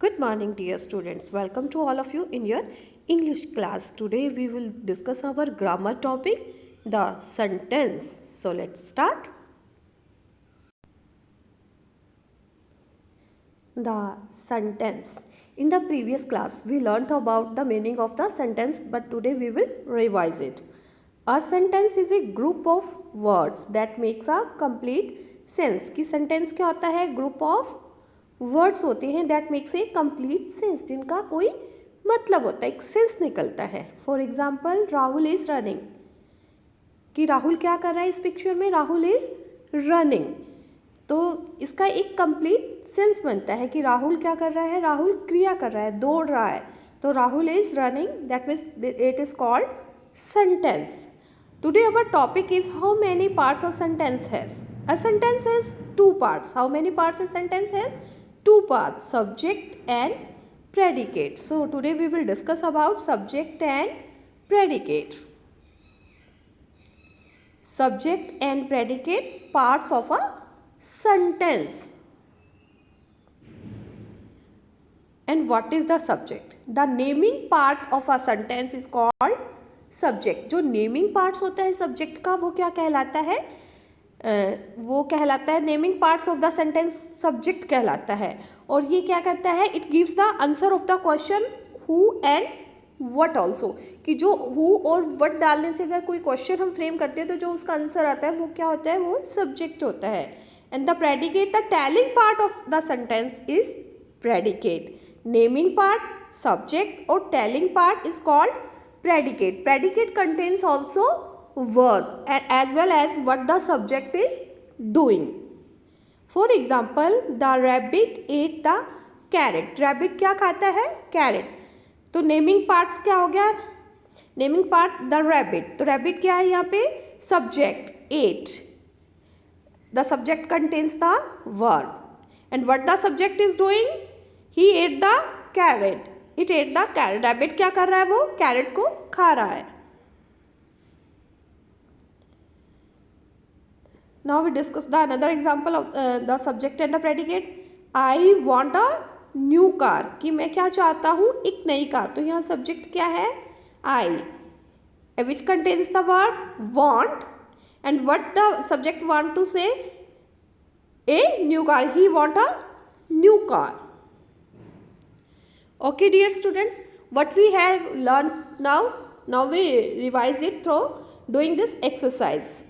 Good morning, dear students. Welcome to all of you in your English class. Today we will discuss our grammar topic, the sentence. So let's start. The sentence. In the previous class, we learnt about the meaning of the sentence, but today we will revise it. A sentence is a group of words that makes a complete sense. कि sentence क्या होता है? Group of words होते हैं that makes a complete sense, जिनका कोई मतलब होता है, एक सेंस निकलता है. For example, Rahul is running. कि राहुल क्या कर रहा है इस पिक्चर में? Rahul is running. तो इसका एक कंप्लीट सेंस बनता है कि राहुल क्या कर रहा है? राहुल क्रिया कर रहा है, दौड़ रहा है. तो Rahul is running, that means it is called sentence. Today our topic is how many parts a sentence has. A sentence has two parts. How many parts a sentence has? Two parts, subject and predicate. So today we will discuss about subject and predicate. Subject and predicate parts of a sentence. And what is the subject? The naming part of a sentence is called subject. जो naming parts होता है subject का, वो क्या कहलाता है? वो कहलाता है naming parts of the sentence, subject कहलाता है. और ये क्या करता है? It gives the answer of the question who and what also. कि जो हु और व्हाट डालने से अगर कोई क्वेश्चन हम फ्रेम करते हैं तो जो उसका आंसर आता है वो क्या होता है? वो सब्जेक्ट होता है. And the predicate, the telling part of the sentence is predicate. Naming part subject और telling part is called predicate. Predicate contains also verb as well as what the subject is doing. For example, the rabbit ate the carrot. Rabbit क्या खाता है? Carrot. तो naming parts क्या हो गया? Naming part the rabbit. तो rabbit क्या है यहाँ पे? Subject. Ate. The subject contains the verb. And what the subject is doing? He ate the carrot. It ate the carrot. Rabbit क्या कर रहा है? वो carrot को खा रहा है. Now we discuss the another example of the subject and the predicate. I want a new car. कि मैं क्या चाहता हूँ? एक नई कार. तो यहाँ subject क्या है? I, which contains the verb want. And what the subject want to say? A new car. He want a new car. Okay, dear students, what we have learned now. Now we revise it through doing this exercise.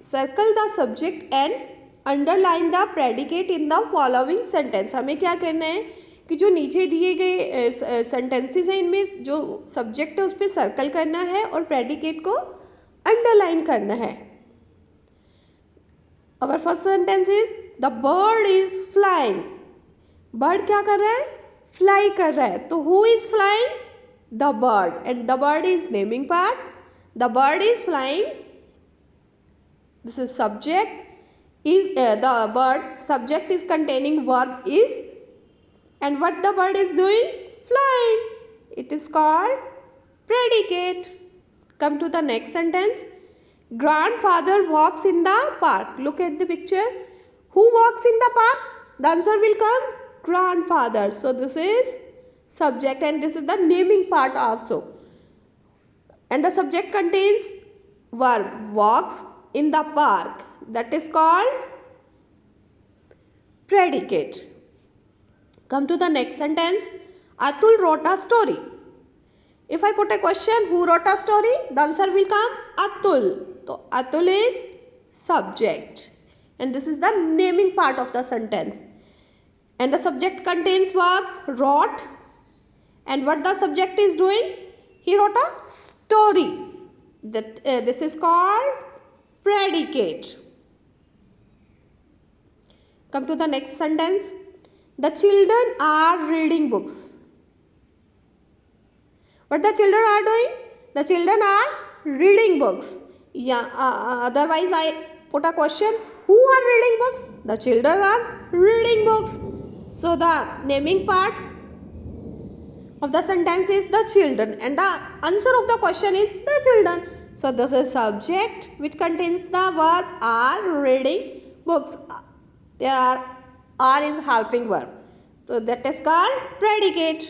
Circle the subject and underline the predicate in the following sentence. हमें क्या करना है कि जो नीचे दिए गए sentences हैं इनमें जो सब्जेक्ट है उस पर सर्कल करना है और प्रेडिकेट को अंडरलाइन करना है. Our first sentence is the bird is flying. Bird क्या कर रहा है? फ्लाई कर रहा है. तो who is flying? The bird. And the bird is naming part. The bird is flying. This is subject. Is the bird subject is containing verb is, and what the bird is doing? Flying. It is called predicate. Come to the next sentence. Grandfather walks in the park. Look at the picture. Who walks in the park? The answer will come grandfather. So this is subject and this is the naming part also. And the subject contains verb walks in the park. That is called predicate. Come to the next sentence. Atul wrote a story. If I put a question, who wrote a story? The answer will come Atul. So Atul is subject. And this is the naming part of the sentence. And the subject contains verb wrote. And what the subject is doing? He wrote a story. This is called predicate. Come to the next sentence. The children are reading books. What the children are doing? The children are reading books. Yeah. Otherwise, I put a question. Who are reading books? The children are reading books. So the naming parts of the sentence is the children, and the answer of the question is the children. So this is subject which contains the verb are reading books. There are is helping verb. So that is called predicate.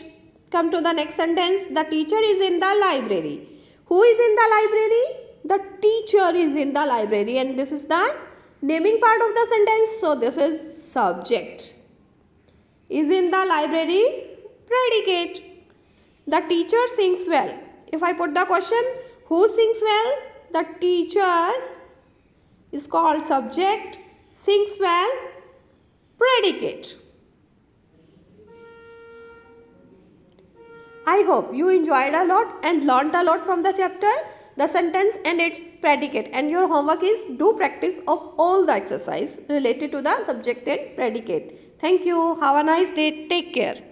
Come to the next sentence. The teacher is in the library. Who is in the library? The teacher is in the library, and this is the naming part of the sentence. So this is subject. Is in the library, predicate. The teacher sings well. If I put the question, who sings well? The teacher is called subject. Sings well, predicate. I hope you enjoyed a lot and learnt a lot from the chapter, the sentence and its predicate. And your homework is do practice of all the exercise related to the subject and predicate. Thank you. Have a nice day. Take care.